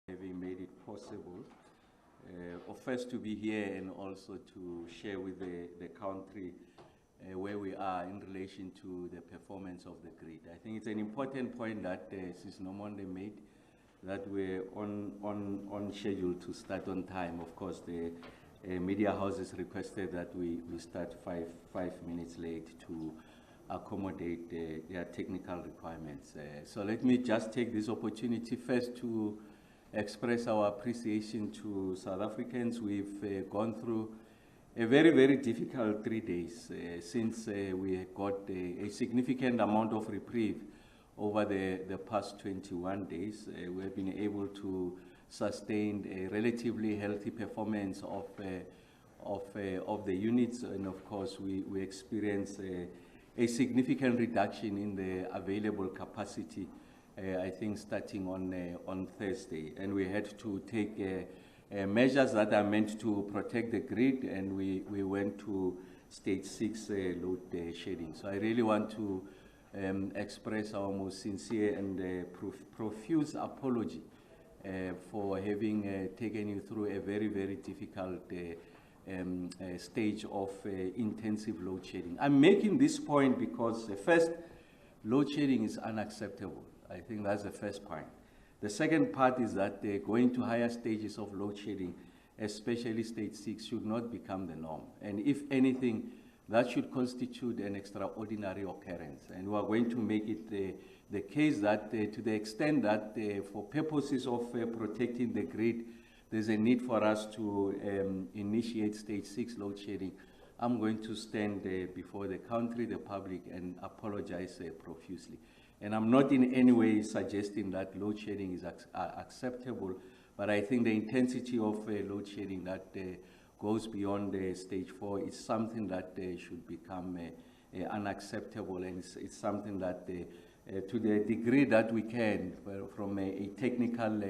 having made it possible, first to be here and also to share with the country where we are in relation to the performance of the grid. I think it's an important point that Sis Nomonde made, that we're on schedule to start on time. Of course, the media houses requested that we start five minutes late to accommodate their technical requirements. So let me just take this opportunity first to express our appreciation to South Africans. We've gone through a very, very difficult 3 days since we got a significant amount of reprieve over the past 21 days. We have been able to sustain a relatively healthy performance of the units, and of course we experienced a significant reduction in the available capacity, I think starting on Thursday, and we had to take measures that are meant to protect the grid, and we went to stage 6 load shedding. So I really want to express our most sincere and profuse apology for having taken you through a very, very difficult stage of intensive load shedding. I'm making this point because first, load shedding is unacceptable. I think that's the first point. The second part is that going to higher stages of load shedding, especially stage 6, should not become the norm. And if anything, that should constitute an extraordinary occurrence. And we are going to make it the case that to the extent that for purposes of protecting the grid, there's a need for us to initiate stage 6 load shedding. I'm going to stand before the country, the public, and apologize profusely. And I'm not in any way suggesting that load shedding is acceptable, but I think the intensity of load shedding that goes beyond stage 4 is something that should become unacceptable, and it's something that to the degree that we can, from a technical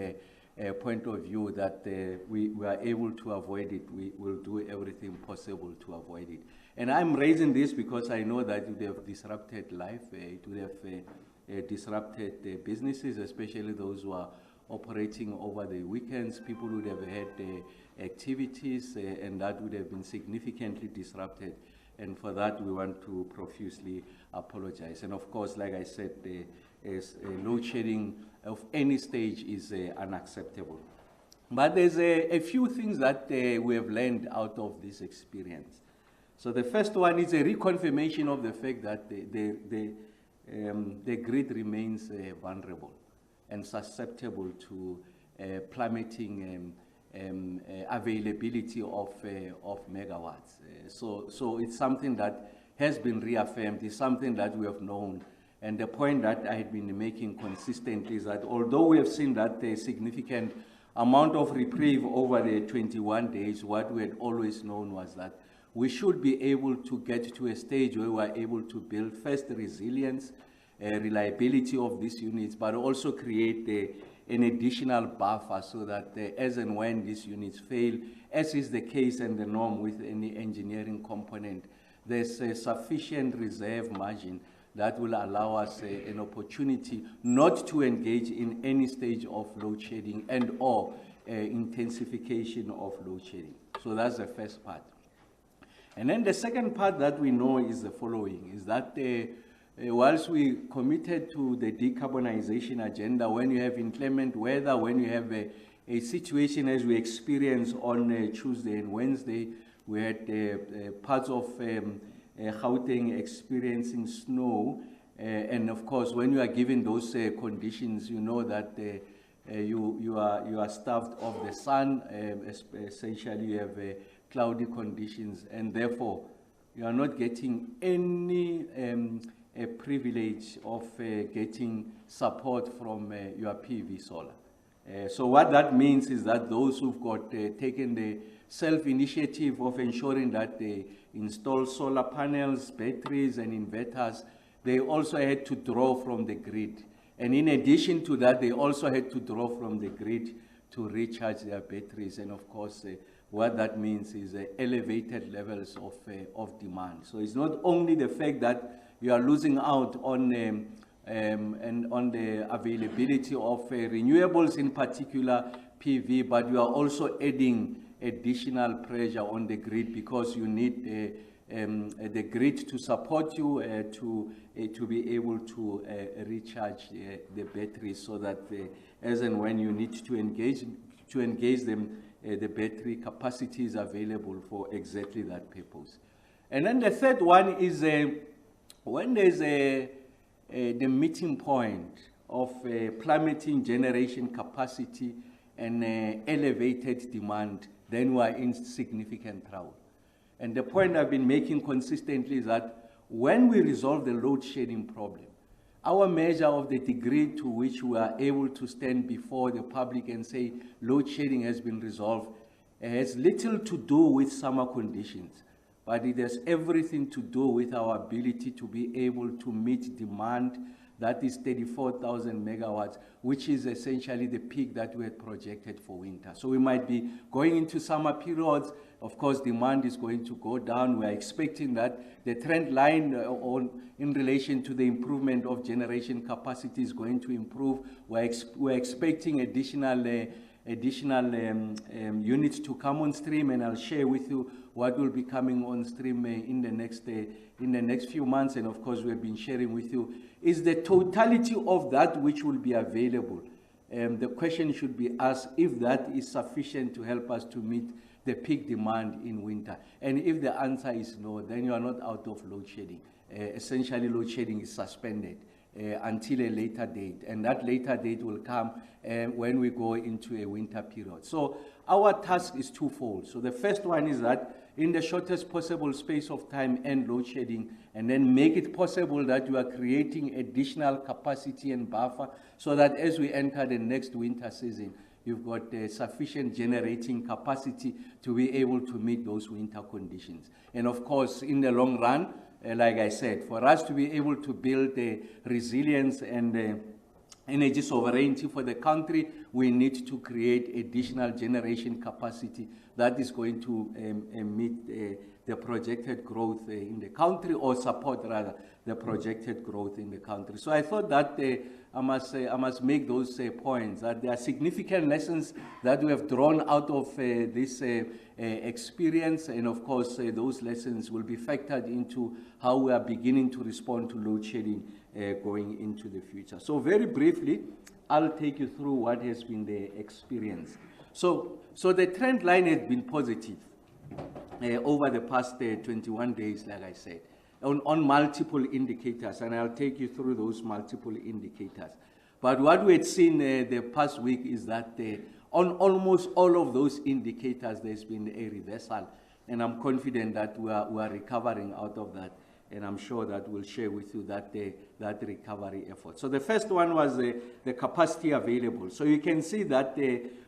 point of view, that we are able to avoid it, we will do everything possible to avoid it. And I'm raising this because I know that it would have disrupted life, it would have disrupted businesses, especially those who are operating over the weekends. People would have had activities, and that would have been significantly disrupted. And for that, we want to profusely apologize. And of course, like I said, load shedding of any stage is unacceptable. But there's a few things that we have learned out of this experience. So the first one is a reconfirmation of the fact that the grid remains vulnerable and susceptible to plummeting availability of megawatts. So it's something that has been reaffirmed, it's something that we have known. And the point that I had been making consistently is that although we have seen that a significant amount of reprieve over the 21 days, what we had always known was that we should be able to get to a stage where we are able to build first resilience, reliability of these units, but also create an additional buffer so that as and when these units fail, as is the case and the norm with any engineering component, there's a sufficient reserve margin that will allow us an opportunity not to engage in any stage of load shedding and or intensification of load shedding. So that's the first part. And then the second part that we know is the following, is that whilst we committed to the decarbonization agenda, when you have inclement weather, when you have a situation as we experienced on Tuesday and Wednesday, we had parts of Gauteng experiencing snow, and of course when you are given those conditions, you know that you are starved of the sun, essentially you have cloudy conditions, and therefore you are not getting any privilege of getting support from your PV solar. So what that means is that those who've got taken the self-initiative of ensuring that they install solar panels, batteries, and inverters, they also had to draw from the grid. And in addition to that, they also had to draw from the grid to recharge their batteries. And of course, what that means is elevated levels of demand. So it's not only the fact that you are losing out on and on the availability of renewables in particular, PV, but you are also adding additional pressure on the grid because you need the grid to support you to be able to recharge the batteries, so that as and when you need to engage them, the battery capacity is available for exactly that purpose. And then the third one is when there's the meeting point of plummeting generation capacity and elevated demand, then we are in significant trouble. And the point I've been making consistently is that when we resolve the load shedding problem, our measure of the degree to which we are able to stand before the public and say load shedding has been resolved has little to do with summer conditions, but it has everything to do with our ability to be able to meet demand that is 34,000 megawatts, which is essentially the peak that we had projected for winter. So we might be going into summer periods. Of course, demand is going to go down. We are expecting that the trend line in relation to the improvement of generation capacity is going to improve. We're expecting additional units to come on stream, and I'll share with you what will be coming on stream in the next few months. And of course, we have been sharing with you is the totality of that which will be available. The question should be asked if that is sufficient to help us to meet the peak demand in winter. And if the answer is no, then you are not out of load shedding. Essentially, load shedding is suspended until a later date, and that later date will come when we go into a winter period. So our task is twofold. So the first one is that in the shortest possible space of time end load shedding, and then make it possible that you are creating additional capacity and buffer so that as we enter the next winter season, you've got sufficient generating capacity to be able to meet those winter conditions. And of course, in the long run, like I said, for us to be able to build resilience and energy sovereignty for the country, we need to create additional generation capacity that is going to meet the projected growth in the country, or support rather the projected growth in the country. So I thought that I must make those points, that there are significant lessons that we have drawn out of this experience, and of course those lessons will be factored into how we are beginning to respond to load shedding going into the future. So very briefly, I'll take you through what has been the experience. So the trend line has been positive over the past 21 days, like I said, on multiple indicators, and I'll take you through those multiple indicators. But what we had seen the past week is that on almost all of those indicators, there's been a reversal, and I'm confident that we are recovering out of that, and I'm sure that we'll share with you that recovery effort. So the first one was the capacity available. So you can see that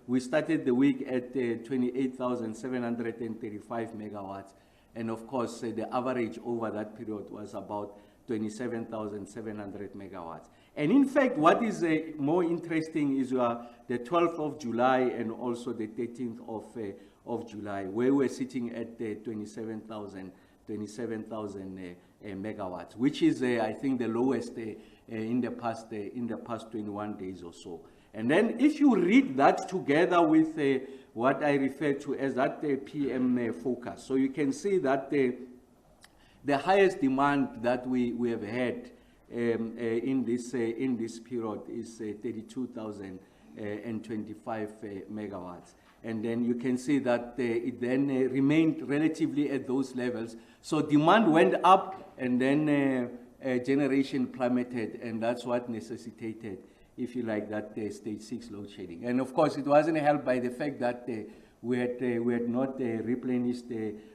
we started the week at 28,735 megawatts. And of course, the average over that period was about 27,700 megawatts. And in fact, what is more interesting is the 12th of July and also the 13th of July, where we're sitting at 27,000 megawatts, which is, I think, the lowest in the past 21 days or so. And then if you read that together with what I refer to as that PM focus, so you can see that the highest demand that we have had in this period is 32,025 megawatts. And then you can see that it then remained relatively at those levels. So demand went up, and then generation plummeted, and that's what necessitated, if you like, that stage 6 load shedding. And of course, it wasn't helped by the fact that we had not replenished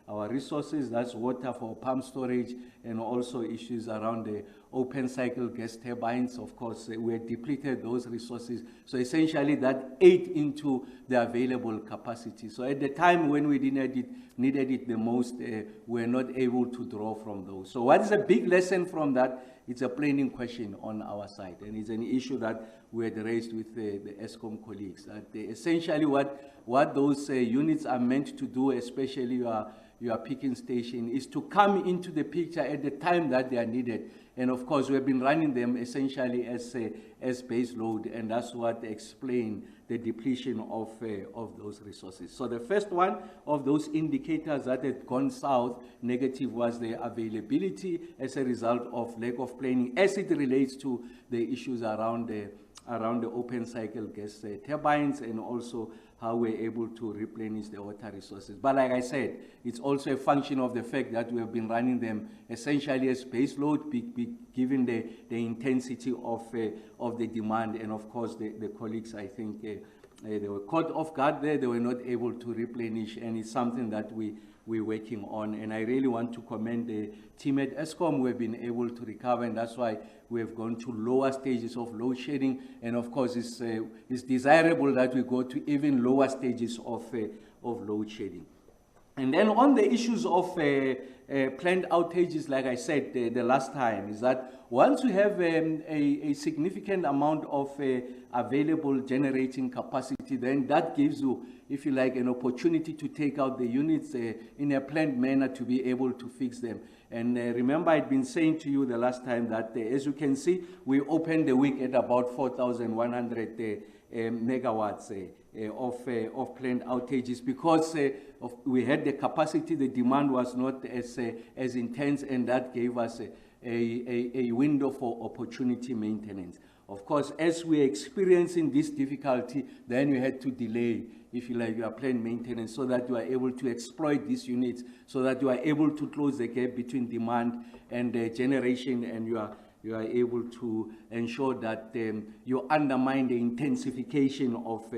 our resources. That's water for pump storage, and also issues around the open cycle gas turbines. Of course, we had depleted those resources. So essentially, that ate into the available capacity. So at the time when we needed it the most, we were not able to draw from those. So what is a big lesson from that? It's a planning question on our side, and it's an issue that we had raised with the ESCOM colleagues. That essentially what those units are meant to do, especially picking station is to come into the picture at the time that they are needed. And of course, we've been running them essentially as base load, and that's what explains the depletion of those resources. So the first one of those indicators that had gone south negative was the availability as a result of lack of planning as it relates to the issues around the open cycle gas turbines, and also how we're able to replenish the water resources. But like I said, it's also a function of the fact that we have been running them essentially as base load, given the intensity of the demand. And of course, the colleagues, I think, they were caught off guard there. They were not able to replenish, and it's something that we're working on. And I really want to commend the team at ESCOM who have been able to recover, and that's why we have gone to lower stages of load shedding. And of course, it's desirable that we go to even lower stages of load shedding. And then on the issues of planned outages, like I said the last time, is that once we have a significant amount of available generating capacity, then that gives you, if you like, an opportunity to take out the units in a planned manner to be able to fix them. And remember, I'd been saying to you the last time that, as you can see, we opened the week at about 4,100 megawatts of planned outages because we had the capacity. The demand was not as intense, and that gave us a window for opportunity maintenance. Of course, as we're experiencing this difficulty, then you had to delay, if you like, your planned maintenance so that you are able to exploit these units, so that you are able to close the gap between demand and generation, and you are able to ensure that you undermine the intensification of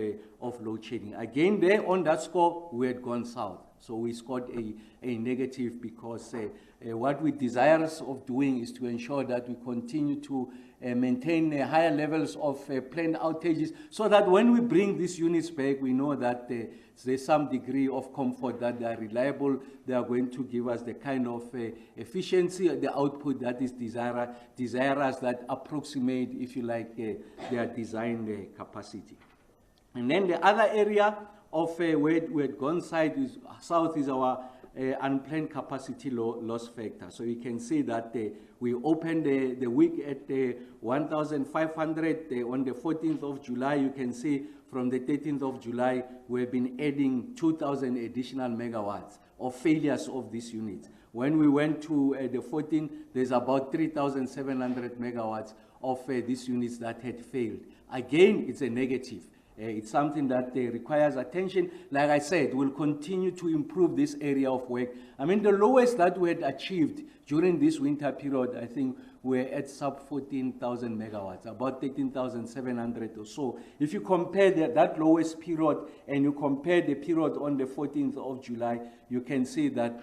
load shedding. Again, there on that score, we had gone south. So we scored a negative because what we desirous of doing is to ensure that we continue to maintain higher levels of planned outages, so that when we bring these units back, we know that there's some degree of comfort that they are reliable. They are going to give us the kind of efficiency, the output that is desirous, that approximate, if you like, their design capacity. And then the other area of where we had gone south is our unplanned capacity loss factor. So you can see that we opened the week at 1,500 on the 14th of July. You can see from the 13th of July, we've been adding 2,000 additional megawatts of failures of these units. When we went to the 14th, there's about 3,700 megawatts of these units that had failed. Again, it's a negative. It's something that requires attention. Like I said, we'll continue to improve this area of work. I mean, the lowest that we had achieved during this winter period, I think we're at sub 14,000 megawatts, about 13,700 or so. If you compare that lowest period and you compare the period on the 14th of July, you can see that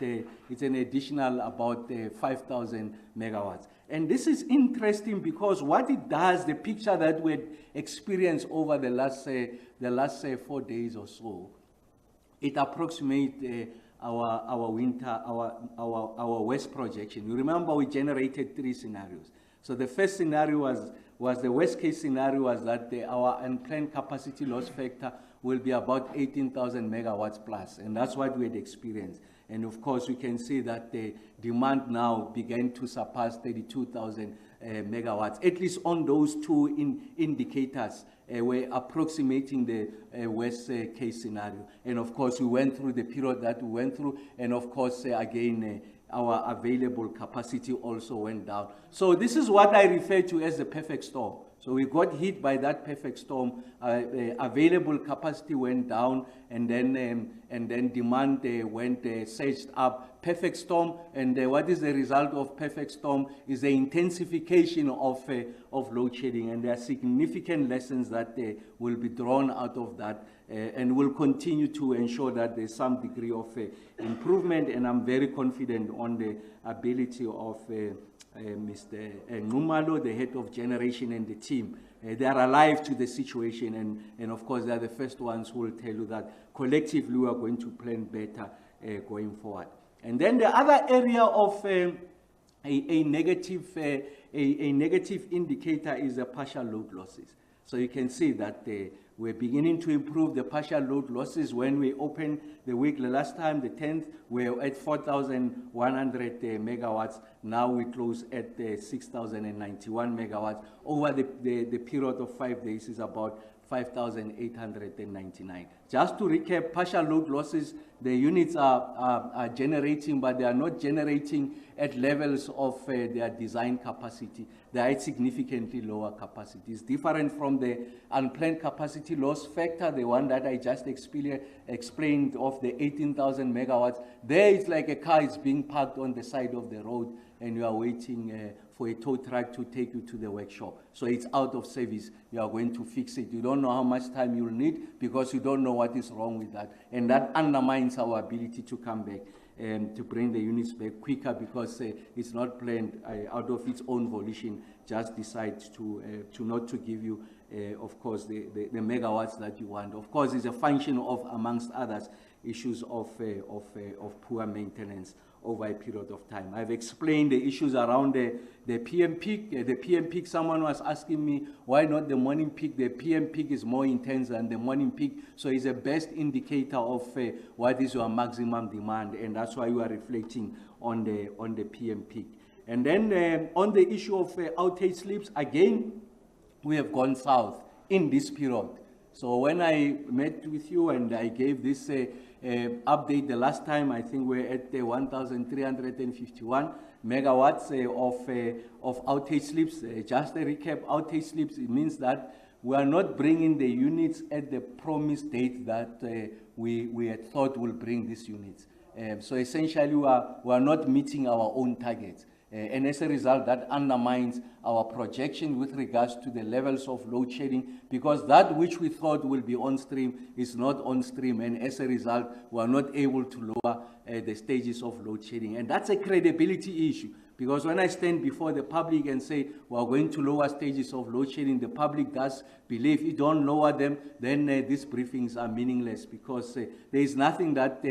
it's an additional about 5,000 megawatts. And this is interesting because what it does, the picture that we experienced over the last 4 days or so, it approximates our winter, our west projection. You remember we generated 3 scenarios. So the first scenario was the worst case scenario was that our unplanned capacity loss factor will be about 18,000 megawatts plus, and that's what we had experienced. And of course, we can see that the demand now began to surpass 32,000 megawatts. At least on those 2 indicators, we're approximating the worst case scenario. And of course, we went through the period that we went through. And of course, again, our available capacity also went down. So this is what I refer to as the perfect storm. So we got hit by that perfect storm. Available capacity went down, and then demand went surged up. Perfect storm, and what is the result of perfect storm is the intensification of load shedding, and there are significant lessons that will be drawn out of that, and will continue to ensure that there's some degree of improvement. And I'm very confident on the ability of Mr. Ngumalo, the head of generation, and the team. They are alive to the situation, and of course, they are the first ones who will tell you that collectively we are going to plan better going forward. And then the other area of a negative indicator is the partial load losses. So you can see that We're beginning to improve the partial load losses. When we opened the week last time, the 10th, we're at 4,100 megawatts. Now we close at 6,091 megawatts. Over the period of 5 days is about 5,899. Just to recap, partial load losses, the units are generating, but they are not generating at levels of their design capacity. They are at significantly lower capacity. It's different from the unplanned capacity loss factor, the one that I just explained of the 18,000 megawatts. There it's like a car is being parked on the side of the road and you are waiting for a tow truck to take you to the workshop. So it's out of service. You are going to fix it. You don't know how much time you'll need because you don't know what is wrong with that. And that undermines our ability to come back and to bring the units back quicker because it's not planned out of its own volition, just decides to not to give you, of course, the megawatts that you want. Of course, it's a function of, amongst others, issues of poor maintenance over a period of time. I've explained the issues around the PM peak. The PM peak, someone was asking me, why not the morning peak? The PM peak is more intense than the morning peak, so it's the best indicator of what is your maximum demand, and that's why we are reflecting on the PM peak. And then on the issue of outage slips, again, we have gone south in this period. So when I met with you and I gave this update the last time, I think we're at 1,351 megawatts of outage slips. Just a recap, outage slips, it means that we are not bringing the units at the promised date that we had thought we'll bring these units. So essentially, we are not meeting our own targets. And as a result, that undermines our projection with regards to the levels of load shedding, because that which we thought will be on stream is not on stream, and as a result, we are not able to lower the stages of load shedding. And that's a credibility issue, because when I stand before the public and say we are going to lower stages of load shedding, the public does believe. If you don't lower them, then these briefings are meaningless, because there is nothing that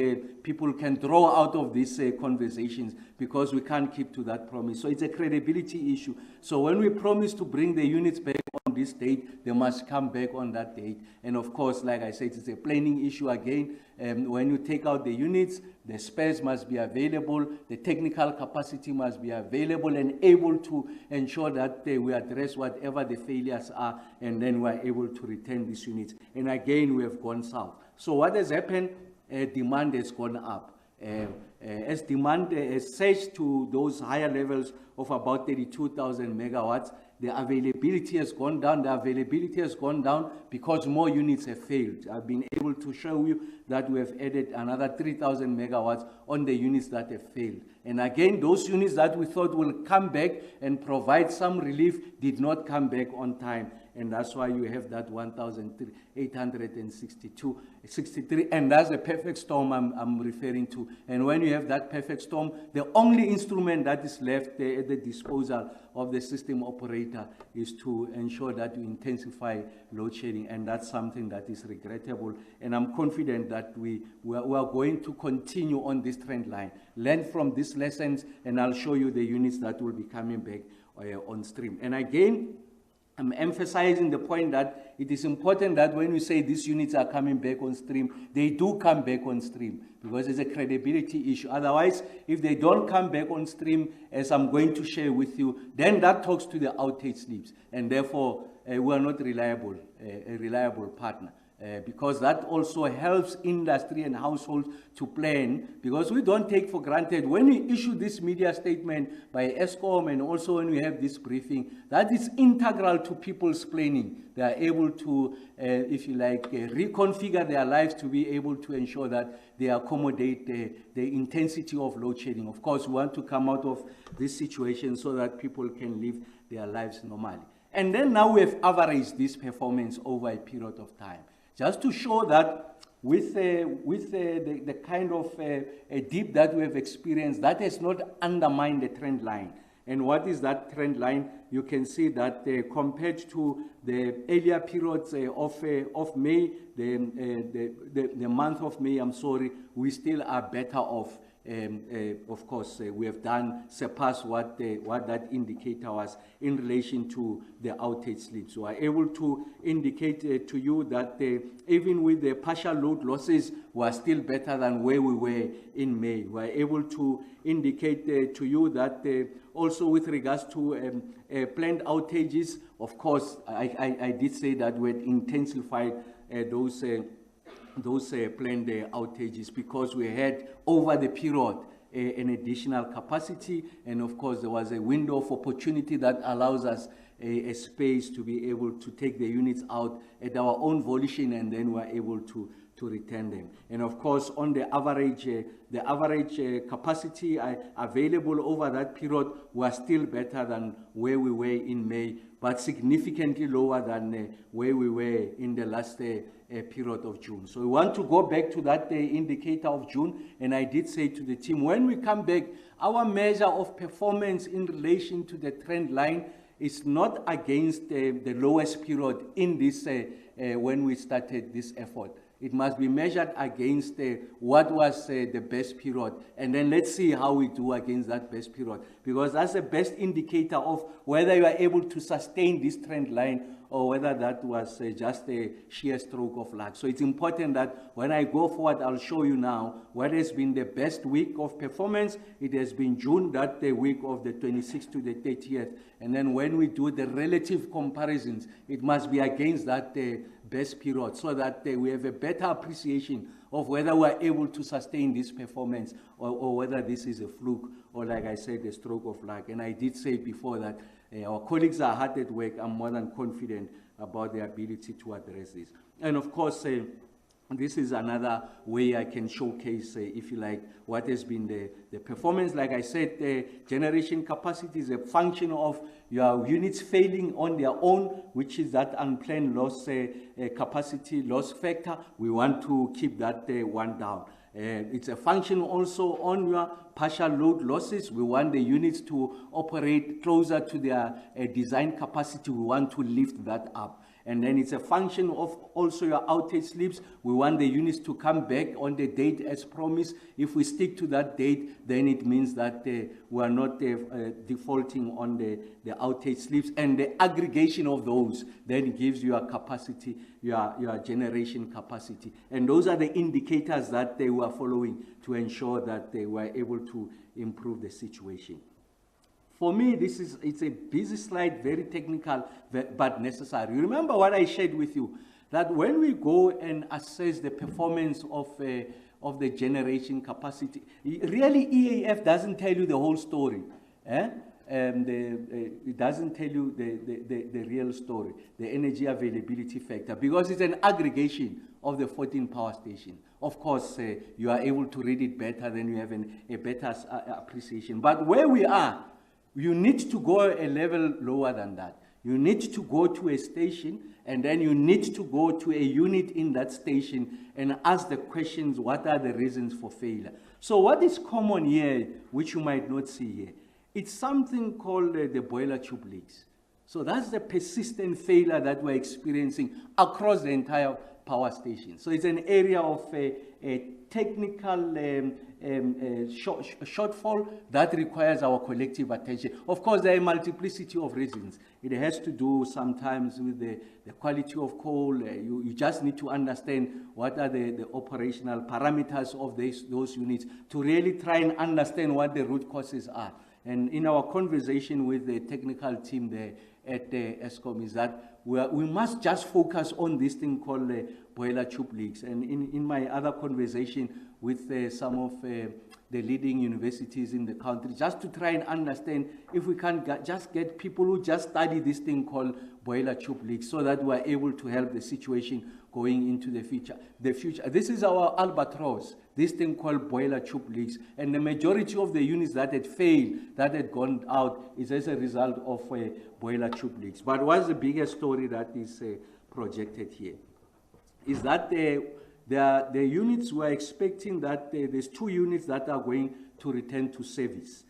people can draw out of these conversations, because we can't keep to that promise. So it's a credibility issue. So when we promise to bring the units back on this date, they must come back on that date. And of course, like I said, it's a planning issue again. When you take out the units, the spares must be available, the technical capacity must be available and able to ensure that we address whatever the failures are, and then we are able to return these units. And again, we have gone south. So what has happened? Demand has gone up. As demand has surged to those higher levels of about 32,000 megawatts, the availability has gone down. The availability has gone down because more units have failed. I've been able to show you that we have added another 3,000 megawatts on the units that have failed. And again, those units that we thought will come back and provide some relief did not come back on time. And that's why you have that 1,863, and that's the perfect storm I'm referring to. And when you have that perfect storm, the only instrument that is left at the disposal of the system operator is to ensure that you intensify load shedding, and that's something that is regrettable. And I'm confident that we are going to continue on this trend line, learn from these lessons, and I'll show you the units that will be coming back on stream. And again, I'm emphasizing the point that it is important that when we say these units are coming back on stream, they do come back on stream, because it's a credibility issue. Otherwise, if they don't come back on stream, as I'm going to share with you, then that talks to the outage slips, and therefore we are not a reliable partner. Because that also helps industry and households to plan, because we don't take for granted when we issue this media statement by ESCOM, and also when we have this briefing, that is integral to people's planning. They are able to, if you like, reconfigure their lives to be able to ensure that they accommodate the intensity of load shedding. Of course, we want to come out of this situation so that people can live their lives normally. And then now we have averaged this performance over a period of time, just to show that with the kind of a dip that we have experienced, that has not undermined the trend line. And what is that trend line? You can see that compared to the earlier periods of May, the month of May, we still are better off of course, we have surpassed what that indicator was in relation to the outage sleep. So we are able to indicate to you that even with the partial load losses, we are still better than where we were in May. We are able to indicate to you that also with regards to planned outages, of course, I did say that we had intensified those planned outages because we had over the period an additional capacity, and of course there was a window of opportunity that allows us a space to be able to take the units out at our own volition, and then we're able to return them. And of course, on the average capacity available over that period was still better than where we were in May, but significantly lower than where we were in the last period of June. So we want to go back to that indicator of June, and I did say to the team, when we come back, our measure of performance in relation to the trend line is not against the lowest period in this when we started this effort. It must be measured against what was the best period. And then let's see how we do against that best period. Because that's the best indicator of whether you are able to sustain this trend line or whether that was just a sheer stroke of luck. So it's important that when I go forward, I'll show you now what has been the best week of performance. It has been June, that the week of the 26th to the 30th. And then when we do the relative comparisons, it must be against that best period, so that we have a better appreciation of whether we are able to sustain this performance or whether this is a fluke or, like I said, a stroke of luck. And I did say before that our colleagues are hard at work. I'm more than confident about their ability to address this. And of course, this is another way I can showcase, if you like, what has been the performance. Like I said, the generation capacity is a function of your units failing on their own, which is that unplanned loss capacity loss factor. We want to keep that one down. It's a function also on your partial load losses. We want the units to operate closer to their design capacity. We want to lift that up. And then it's a function of also your outage sleeps. We want the units to come back on the date as promised. If we stick to that date, then it means that we are not defaulting on the outage sleeps. And the aggregation of those then gives you a capacity, your generation capacity. And those are the indicators that we are following to ensure that we are able to improve the situation. For me, it's a busy slide, very technical, but necessary. You remember what I shared with you, that when we go and assess the performance of the generation capacity, really EAF doesn't tell you the whole story. It doesn't tell you the real story, the energy availability factor, because it's an aggregation of the 14 power stations. Of course, you are able to read it better, then you have a better appreciation. But where we are, you need to go a level lower than that. You need to go to a station, and then you need to go to a unit in that station and ask the questions, what are the reasons for failure? So what is common here, which you might not see here, it's something called the boiler tube leaks. So that's the persistent failure that we're experiencing across the entire power station. So it's an area of a technical shortfall that requires our collective attention. Of course, there are a multiplicity of reasons. It has to do sometimes with the quality of coal. You just need to understand what are the operational parameters of those units to really try and understand what the root causes are. And in our conversation with the technical team there at ESCOM is that we must just focus on this thing called boiler tube leaks. And in my other conversation with some of the leading universities in the country, just to try and understand if we can just get people who just study this thing called boiler tube leaks, so that we're able to help the situation going into the future. This is our albatross, this thing called boiler tube leaks. And the majority of the units that had failed, that had gone out, is as a result of boiler tube leaks. But what's the biggest story that is projected here? Is that the units we're expecting that there's 2 units that are going to return to service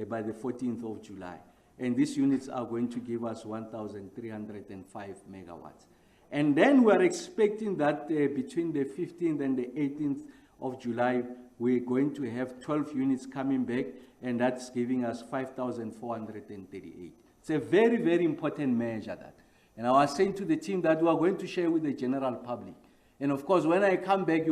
by the 14th of July. And these units are going to give us 1,305 megawatts. And then we're expecting that between the 15th and the 18th of July, we're going to have 12 units coming back, and that's giving us 5,438. It's a very, very important measure, that. And I was saying to the team that we are going to share with the general public. And of course, when I come back,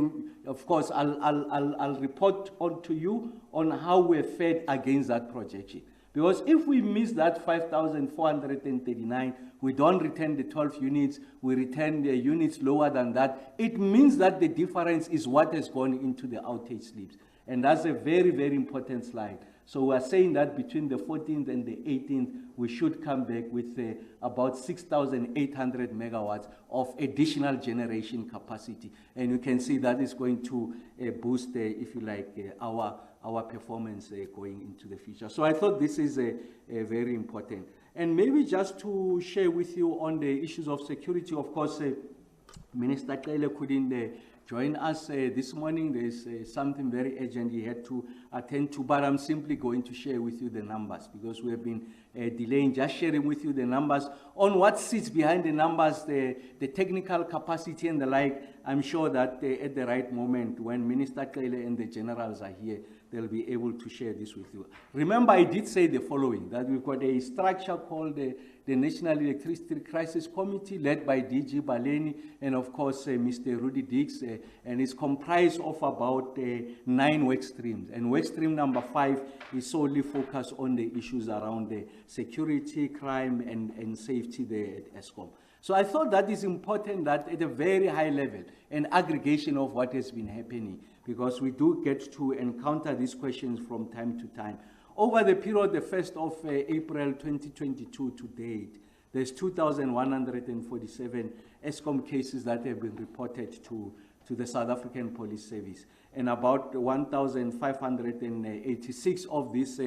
I'll report on to you on how we're fared against that projection. Because if we miss that 5,439, we don't return the 12 units, we return the units lower than that, it means that the difference is what has gone into the outage slips. And that's a very, very important slide. So we're saying that between the 14th and the 18th, we should come back with about 6,800 megawatts of additional generation capacity. And you can see that is going to boost, if you like, our performance going into the future. So I thought this is very important. And maybe just to share with you on the issues of security, of course, Minister Kgosientsho couldn't join us this morning. There's something very urgent he had to attend to, but I'm simply going to share with you the numbers, because we have been delaying just sharing with you the numbers. On what sits behind the numbers, the technical capacity and the like, I'm sure that at the right moment, when Minister Kgosientsho and the generals are here, they'll be able to share this with you. Remember, I did say the following, that we've got a structure called the National Electricity Crisis Committee, led by DG Baleni and, of course, Mr. Rudy Dix, and it's comprised of about 9 work streams. And work stream number 5 is solely focused on the issues around the security, crime, and safety there at Eskom. So I thought that is important, that at a very high level, an aggregation of what has been happening, because we do get to encounter these questions from time to time. Over the period, the 1st of April 2022 to date, there's 2,147 Eskom cases that have been reported to the South African Police Service. And about 1,586 of these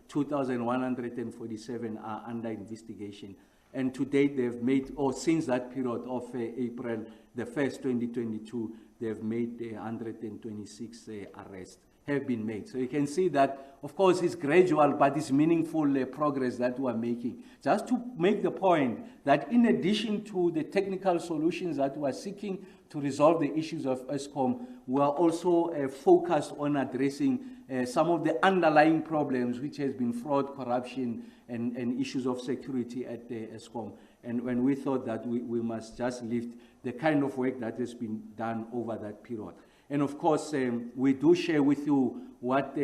2,147 are under investigation. And to date, they've made, or since that period of April the 1st, 2022, they've made 126 arrests have been made. So you can see that, of course, it's gradual, but it's meaningful progress that we are making. Just to make the point that in addition to the technical solutions that we are seeking to resolve the issues of Eskom, we are also focused on addressing some of the underlying problems, which has been fraud, corruption, and issues of security at Eskom. And when we thought that we must just lift the kind of work that has been done over that period. And of course, we do share with you what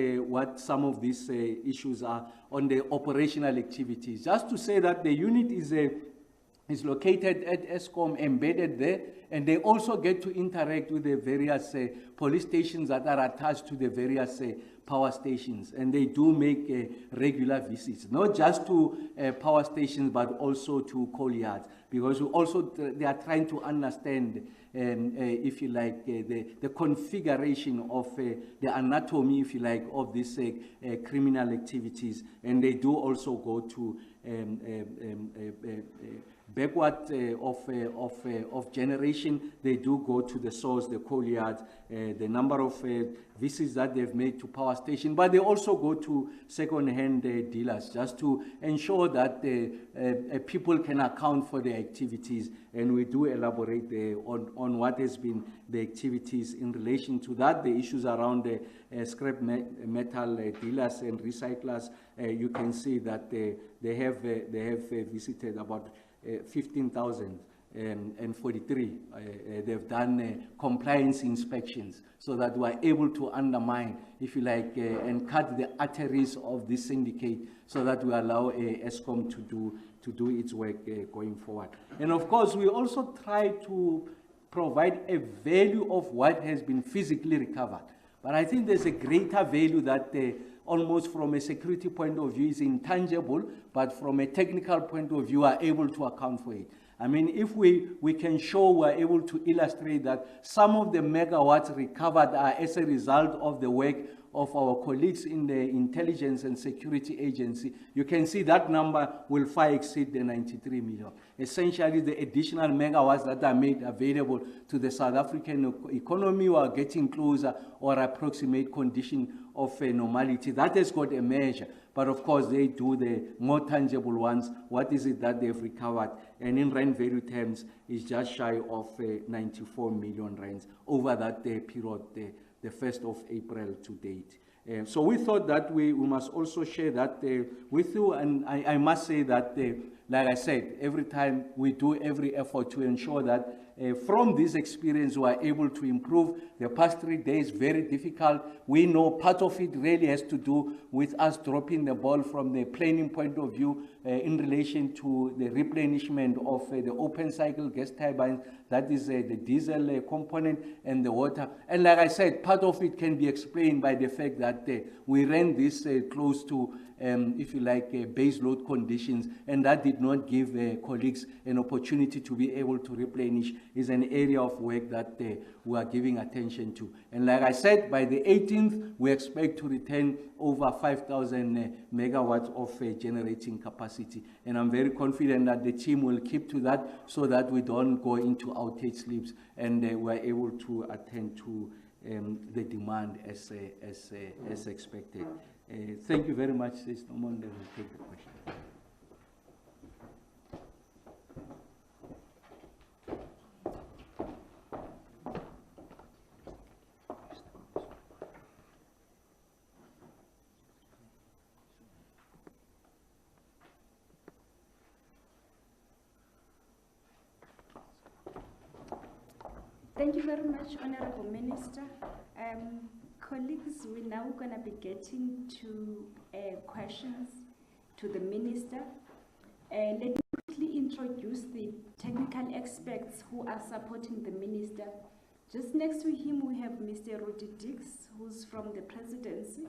some of these issues are on the operational activities. Just to say that the unit is located at Eskom, embedded there, and they also get to interact with the various police stations that are attached to the various power stations. And they do make regular visits, not just to power stations, but also to coal yards, because they are trying to understand, if you like, the configuration of the anatomy, if you like, of these criminal activities. And they do also go to backward of generation. They do go to the source, the coal yards, the number of visits that they've made to power station, but they also go to second-hand dealers, just to ensure that people can account for their activities. And we do elaborate on what has been the activities in relation to that, the issues around the scrap metal dealers and recyclers. You can see that they have visited about 15,043. They've done compliance inspections, so that we're able to undermine, if you like, and cut the arteries of this syndicate, so that we allow Eskom to do its work going forward. And of course, we also try to provide a value of what has been physically recovered. But I think there's a greater value that almost from a security point of view is intangible, but from a technical point of view are able to account for it. I mean, if we can show, we're able to illustrate that some of the megawatts recovered are as a result of the work of our colleagues in the Intelligence and Security Agency, you can see that number will far exceed the 93 million. Essentially, the additional megawatts that are made available to the South African economy are getting closer or approximate condition of normality. That has got a measure. But of course, they do the more tangible ones. What is it that they've recovered? And in rand value terms, is just shy of 94 million rands over that period the 1st of April to date. So we thought that we must also share that with you, and I must say that, like I said, every time we do every effort to ensure that from this experience we are able to improve. The past 3 days, very difficult. We know part of it really has to do with us dropping the ball from the planning point of view in relation to the replenishment of the open cycle gas turbines, that is the diesel component and the water. And like I said, part of it can be explained by the fact that we ran this close to, if you like, base load conditions, and that did not give colleagues an opportunity to be able to replenish. Is an area of work that we are giving attention to. And like I said, by the 18th, we expect to return over 5,000 megawatts of generating capacity. And I'm very confident that the team will keep to that so that we don't go into outage sleeps, and we're able to attend to the demand as expected. Thank you very much, Sis Nomonde. We'll take the question. Thank you very much, Honorable Minister. Colleagues, we're now going to be getting to questions to the Minister. Let me quickly introduce the technical experts who are supporting the Minister. Just next to him, we have Mr. Rudy Dix, who's from the Presidency.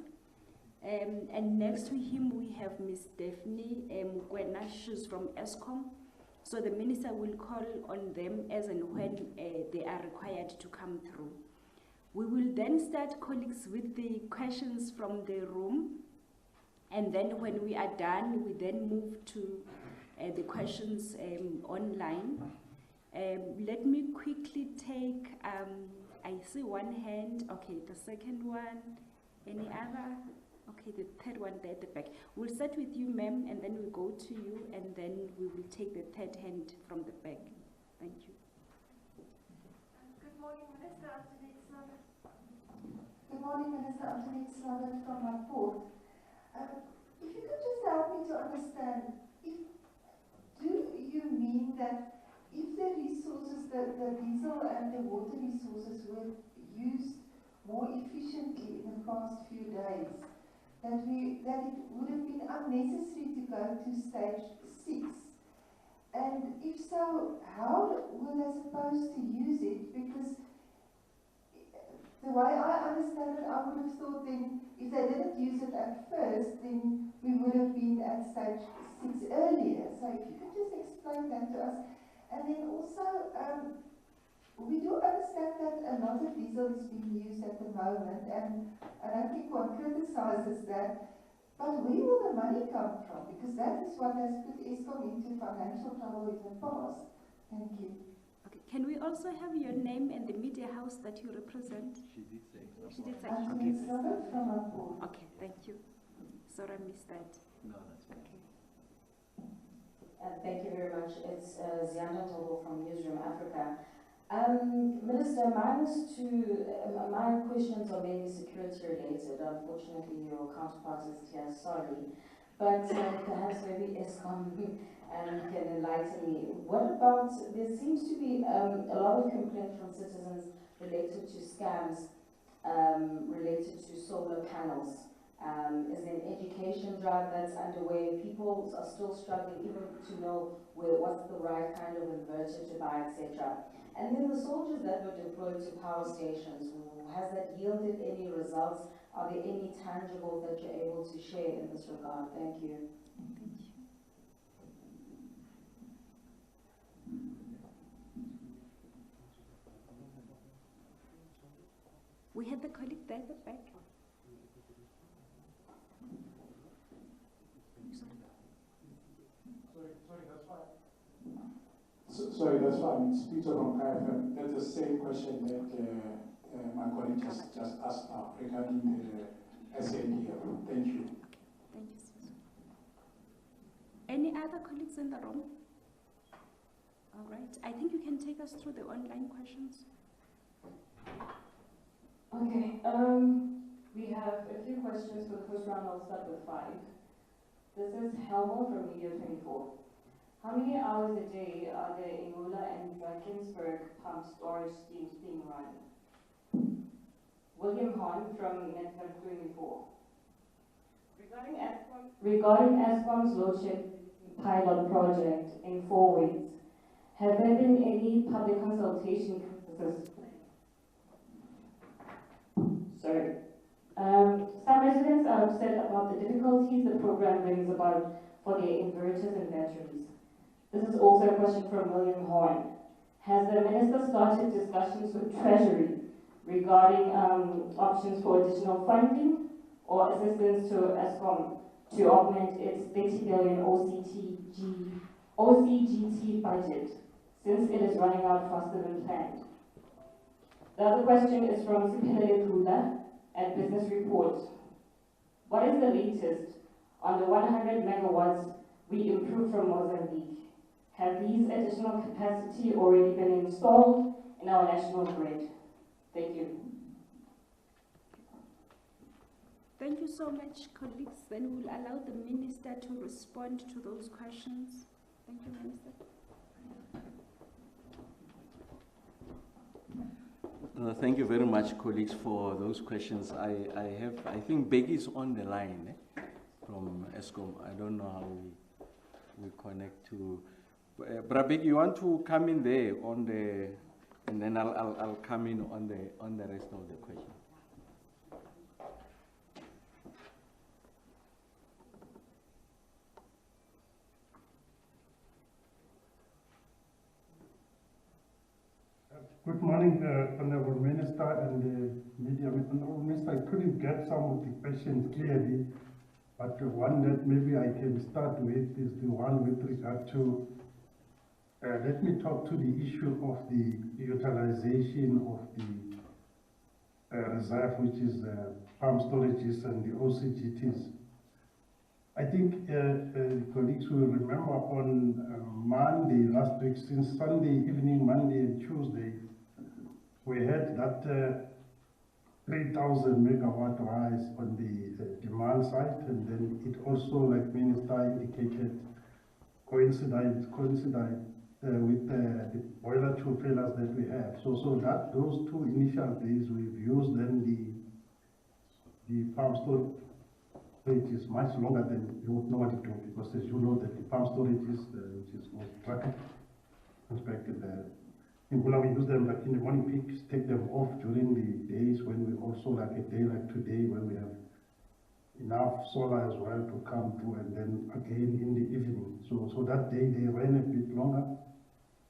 And next to him, we have Ms. Daphne Mukwena, she's from ESCOM. So the Minister will call on them as and when they are required to come through. We will then start, colleagues, with the questions from the room. And then when we are done, we then move to the questions online. Let me quickly take, I see one hand. Okay, the second one. Any other? Okay, the third one there at the back. We'll start with you, ma'am, and then we'll go to you, and then we will take the third hand from the back. Thank you. Good morning, Minister Antoinette Slaughter. Good morning, Minister Antoinette Slaughter from my port. If you could just help me to understand, do you mean that if the resources, the diesel and the water resources were used more efficiently in the past few days, that it would have been unnecessary to go to stage 6? And if so, how were they supposed to use it? Because the way I understand it, I would have thought then, if they didn't use it at first, then we would have been at stage 6 earlier. So if you could just explain that to us. And then also, we do understand that a lot of diesel is being used at the moment, and I don't think one criticizes that. But where will the money come from? Because that is what has put ESCOM into financial trouble in the past. Thank you. Okay. Can we also have your name and the media house that you represent? She did say. She did say. Okay. From our board. Okay, thank you. Sorry, I missed that. No, that's fine. Okay. Thank you very much. It's Zianda Tobo from Newsroom Africa. Minister, my questions are mainly security related. Unfortunately, your counterpart is here, sorry. But perhaps maybe ESCOM can enlighten me. What about, there seems to be a lot of complaints from citizens related to scams related to solar panels. Is there an education drive that's underway? People are still struggling even to know what's the right kind of inverter to buy, etc. And then the soldiers that were deployed to power stations, has that yielded any results? Are there any tangibles that you're able to share in this regard? Thank you. Thank you. We had the colleague there at the back. Sorry, that's fine. It's Peter from KFM. That's the same question that my colleague just asked now regarding the SADF. Thank you. Thank you, Susan. Any other colleagues in the room? All right. I think you can take us through the online questions. Okay. We have a few questions for the first round. I'll start with 5. This is Helmo from Media 24. How many hours a day are the Ingula and Drakensberg pump storage schemes being run? William Hahn from Network 24. Regarding Eskom's load shed pilot project in 4 weeks, have there been any public consultation processes? Sorry. Some residents are upset about the difficulties the program brings about for their inverters and batteries. This is also a question from William Horn. Has the Minister started discussions with Treasury regarding options for additional funding or assistance to Eskom to augment its 30 billion OCGT budget, since it is running out faster than planned? The other question is from Siphelele Kula at Business Report. What is the latest on the 100 megawatts we improved from Mozambique? Have these additional capacity already been installed in our national grid? Thank you. Thank you so much, colleagues. Then we'll allow the Minister to respond to those questions. Thank you, Minister. Thank you very much, colleagues, for those questions. I think Becky is on the line from Eskom. I don't know how we connect to. Brabek, you want to come in there on the, and then I'll come in on the rest of the question. Good morning, Honorable Minister and Media. Honorable Minister, I couldn't get some of the questions clearly, but the one that maybe I can start with is the one with regard to, let me talk to the issue of the utilization of the reserve, which is pump storages and the OCGTs. I think colleagues will remember on Monday last week, since Sunday evening, Monday and Tuesday, we had that 3,000 megawatt rise on the demand side, and then it also, like Minister indicated, coincided with the boiler two failures that we had. So that those 2 initial days we've used, then the pump storage is much longer than you would normally do, because as you know that the pump storage is which is most traffic inspected. In Bula, we use them like in the morning peaks, take them off during the days when we also, like a day like today, when we have enough solar as well to come through, and then again in the evening. So that day they ran a bit longer,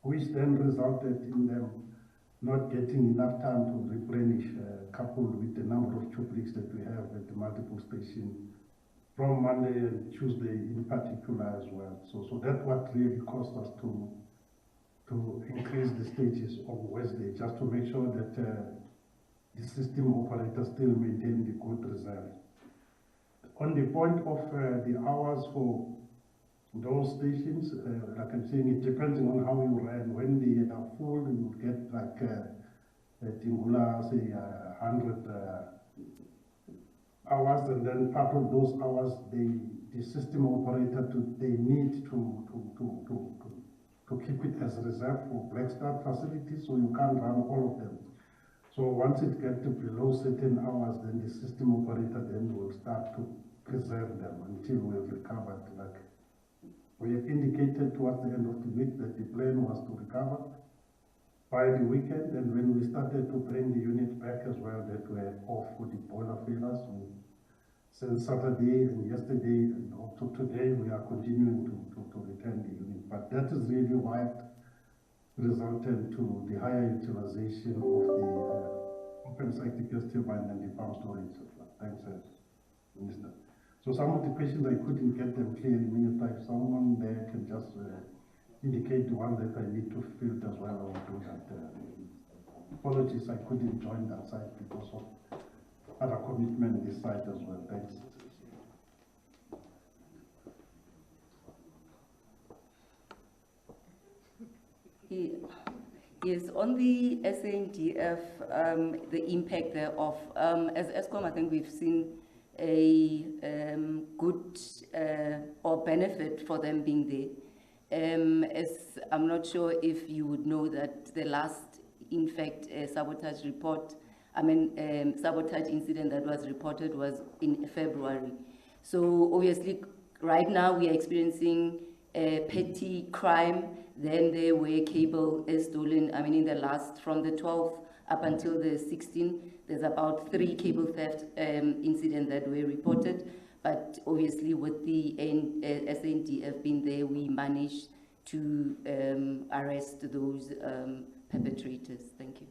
which then resulted in them not getting enough time to replenish, coupled with the number of tublics that we have at the multiple stations from Monday and Tuesday in particular as well. So that's what really caused us to increase the stages on Wednesday, just to make sure that the system operators still maintain the good reserve. On the point of the hours for those stations, like I'm saying, it depends on how you ran. When they are full, you get like Tingula, say 100 hours, and then part of those hours, the system operator they need to keep it as reserve for black start facilities, so you can't run all of them. So once it gets to below certain hours, then the system operator then will start to preserve them until we've recovered. Like we have indicated towards the end of the week that the plan was to recover by the weekend, and when we started to bring the units back as well that were off with the boiler failures, since Saturday and yesterday and up to today, we are continuing to return the unit. But that is really what resulted to the higher utilization of the open cyclical turbine and the pump storage. Thanks, Minister. So some of the questions I couldn't get them clearly, Minister. If someone there can just indicate the one that I need to filter as well, I will do that. Apologies, I couldn't join that side because of other commitment this side as well. Thanks. Yes, on the SANDF, the impact thereof, as ESCOM, I think we've seen a good or benefit for them being there. As I'm not sure if you would know that the last, in fact, sabotage report, sabotage incident that was reported was in February. So obviously, right now we are experiencing petty crime. Then there were cable stolen. In the last, from the 12th up until the 16th, there's about 3 cable theft incidents that were reported. But obviously, with the SANDF being there, we managed to arrest those perpetrators. Thank you.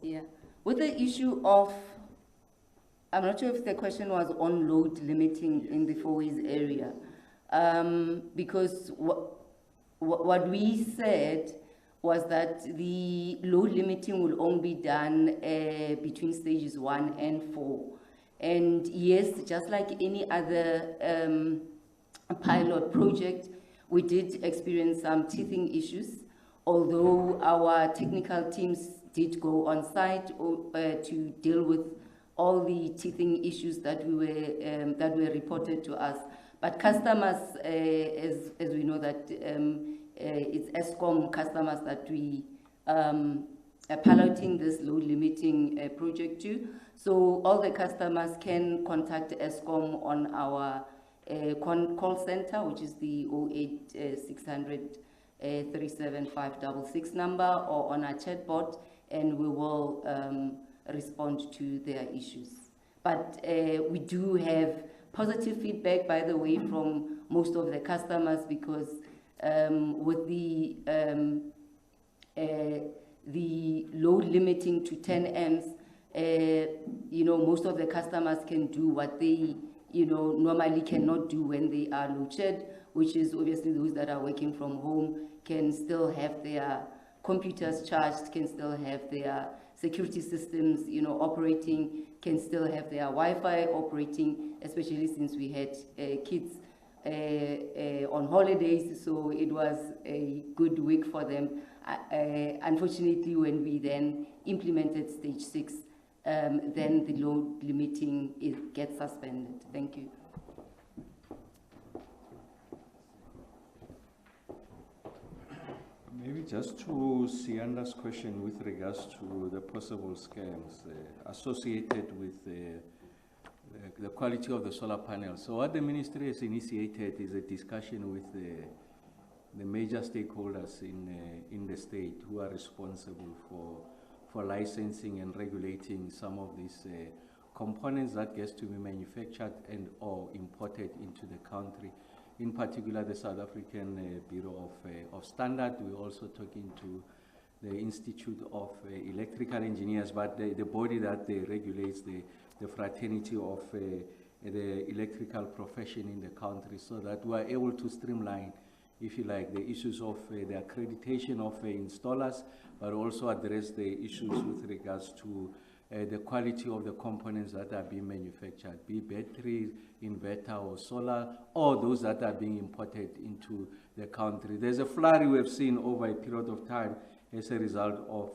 Yeah, with the issue of, I'm not sure if the question was on load limiting in the four-ways area, because what we said was that the load limiting will only be done between stages 1 and 4. And yes, just like any other pilot project, we did experience some teething issues, although our technical teams did go on site to deal with all the teething issues that were reported to us. But customers, as we know that it's ESCOM customers that we are piloting this load limiting project to. So all the customers can contact ESCOM on our call center, which is the 0800 37566 number, or on our chatbot, and we will respond to their issues. But we do have positive feedback, by the way, from most of the customers, because with the load limiting to 10 amps, most of the customers can do what they normally cannot do when they are load shed, which is obviously those that are working from home can still have their computers charged, can still have their security systems, operating, can still have their Wi-Fi operating, especially since we had kids on holidays, so it was a good week for them. Unfortunately, when we then implemented stage 6, then the load limiting gets suspended. Thank you. Maybe just to Sianda's question with regards to the possible scams associated with the quality of the solar panels. So what the ministry has initiated is a discussion with the major stakeholders in the state who are responsible for licensing and regulating some of these components that gets to be manufactured and or imported into the country. In particular, the South African Bureau of Standard. We're also talking to the Institute of Electrical Engineers, but the body that regulates the fraternity of the electrical profession in the country, so that we are able to streamline, if you like, the issues of the accreditation of installers, but also address the issues with regards to the quality of the components that are being manufactured, be battery, inverter, or solar, or those that are being imported into the country. There's a flurry we've seen over a period of time as a result of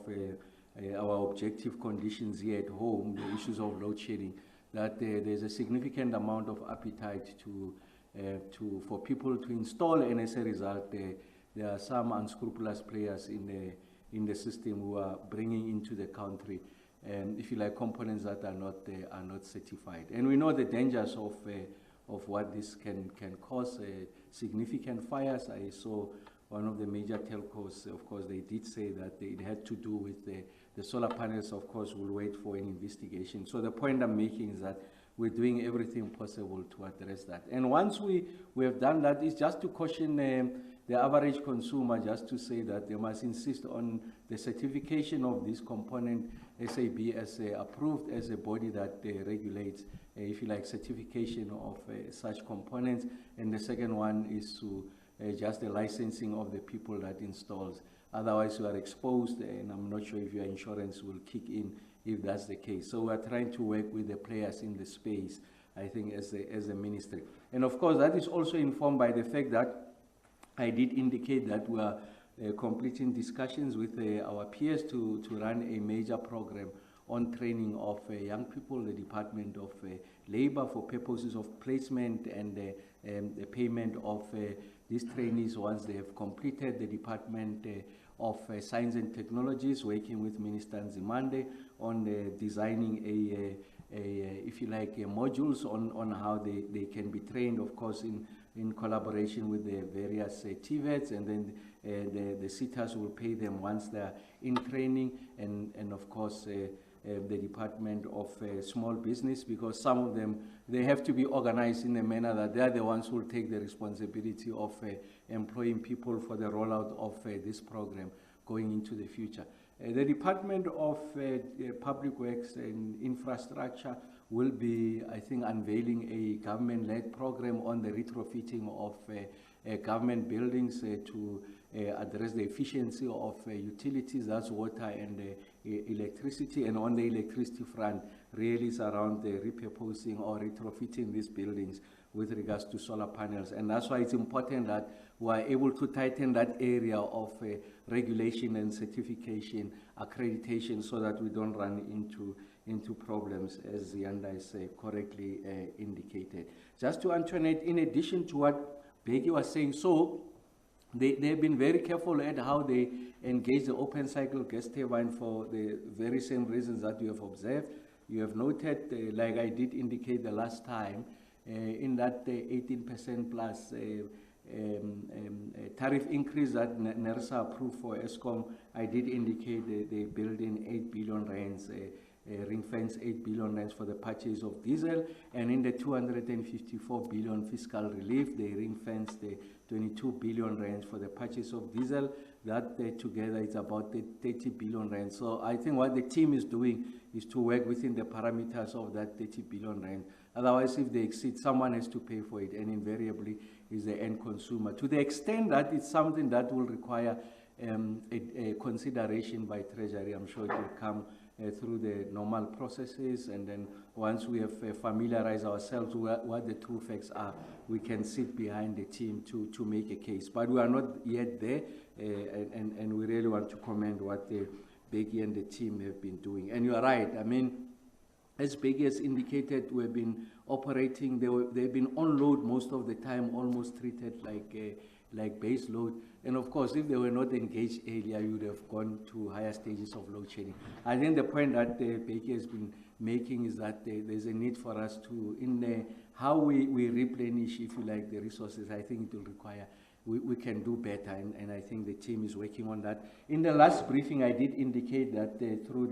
our objective conditions here at home, the issues of load shedding, that there's a significant amount of appetite for people to install, and as a result, there are some unscrupulous players in the system who are bringing into the country, if you like, components that are not certified. And we know the dangers of what this can cause, significant fires. I saw one of the major telcos, of course, they did say that it had to do with the solar panels. Of course, we'll wait for an investigation. So the point I'm making is that we're doing everything possible to address that. And once we have done that, it's just to caution the average consumer, just to say that they must insist on the certification of this component, SAB as approved as a body that regulates, if you like, certification of such components. And the second one is to just the licensing of the people that installs. Otherwise, you are exposed, and I'm not sure if your insurance will kick in if that's the case. So we are trying to work with the players in the space, I think, as a ministry. And of course, that is also informed by the fact that I did indicate that we are completing discussions with our peers to run a major program on training of young people, the Department of Labor, for purposes of placement and the payment of these trainees once they have completed. The Department of Science and Technologies, working with Minister Nzimande on designing if you like, modules on how they can be trained, of course, in collaboration with the various TVETs, and then the SETAs will pay them once they're in training, and of course, the Department of Small Business, because some of them, they have to be organized in a manner that they are the ones who will take the responsibility of employing people for the rollout of this program going into the future. The Department of Public Works and Infrastructure will be, I think, unveiling a government-led program on the retrofitting of government buildings to address the efficiency of utilities, that's water and electricity. And on the electricity front, really is around the repurposing or retrofitting these buildings with regards to solar panels. And that's why it's important that we are able to tighten that area of regulation and certification, accreditation, so that we don't run into problems, as Yanda is correctly indicated. Just to Antoinette, in addition to what Becky was saying, so they've been very careful at how they engage the open cycle gas turbine for the very same reasons that you have observed. You have noted, like I did indicate the last time, in that 18% plus tariff increase that NERSA approved for ESCOM, I did indicate they build in 8 billion rands, ring fence 8 billion rands for the purchase of diesel, and in the 254 billion fiscal relief, they ring fence the 22 billion rands for the purchase of diesel. That together is about 30 billion rands. So I think what the team is doing is to work within the parameters of that 30 billion rand. Otherwise, if they exceed, someone has to pay for it, and invariably is the end consumer. To the extent that it's something that will require a consideration by Treasury, I'm sure it will come through the normal processes, and then once we have familiarized ourselves with what the true facts are, we can sit behind the team to make a case. But we are not yet there, and we really want to commend what Becky and the team have been doing. And you are right, I mean, as Becky has indicated, we've been operating, they've been on load most of the time, almost treated like base load. And of course, if they were not engaged earlier, you would have gone to higher stages of load shedding. I think the point that Becky has been making is that there's a need for us to, in how we replenish, if you like, the resources. I think it will require, we can do better, and I think the team is working on that. In the last briefing, I did indicate that through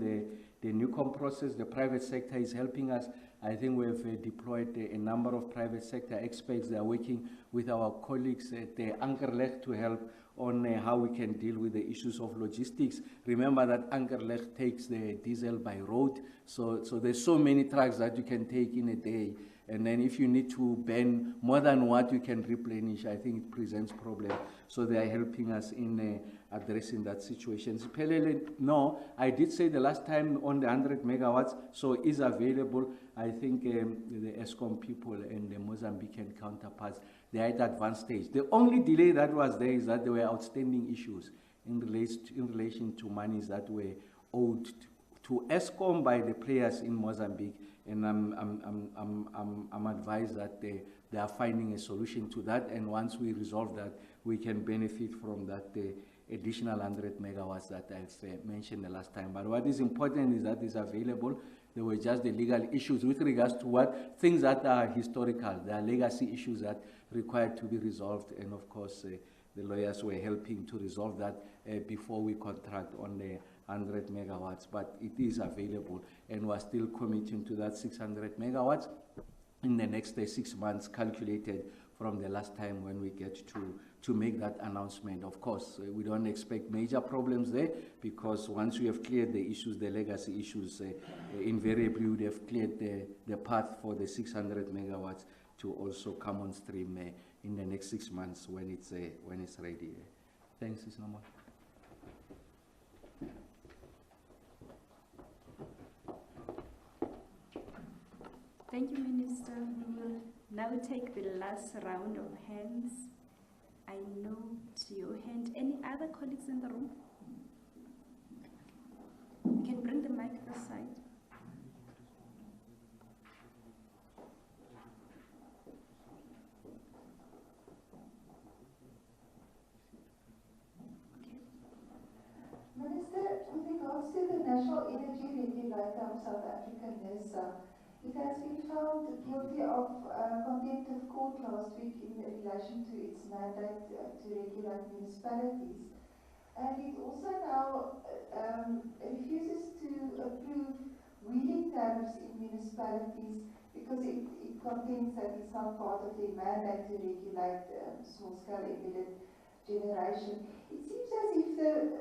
the Newcom process, the private sector is helping us. I think we have deployed a number of private sector experts. They are working with our colleagues at Ankerleg to help on how we can deal with the issues of logistics. Remember that Ankerleg takes the diesel by road, so there's so many trucks that you can take in a day. And then if you need to burn more than what you can replenish, I think it presents problems. So they are helping us in addressing that situation. No, I did say the last time on the 100 megawatts, so is available. I think the ESCOM people and the Mozambican counterparts, they are at advanced stage. The only delay that was there is that there were outstanding issues in relation to monies that were owed to ESCOM by the players in Mozambique. And I'm advised that they are finding a solution to that, and once we resolve that, we can benefit from that additional 100 megawatts that I've mentioned the last time. But what is important is that it's available. There were just the legal issues with regards to what things that are historical. There are legacy issues that required to be resolved, and of course the lawyers were helping to resolve that before we contract on the 100 megawatts, but it is available, and we're still committing to that 600 megawatts in the next 6 months, calculated from the last time when we get to make that announcement. Of course, we don't expect major problems there, because once we have cleared the issues, the legacy issues, invariably we would have cleared the path for the 600 megawatts to also come on stream in the next 6 months when it's ready. Thanks, Isnamo. Thank you, Minister. We will now take the last round of hands. I note your hand. Any other colleagues in the room? You can bring the mic this side. Minister, with regards to the National Energy Regulator of South Africa, NERSA, it has been found guilty of contempt of court last week in relation to its mandate to regulate municipalities. And it also now refuses to approve wheeling tariffs in municipalities because it contends that it's not part of their mandate to regulate small-scale embedded generation. It seems as if the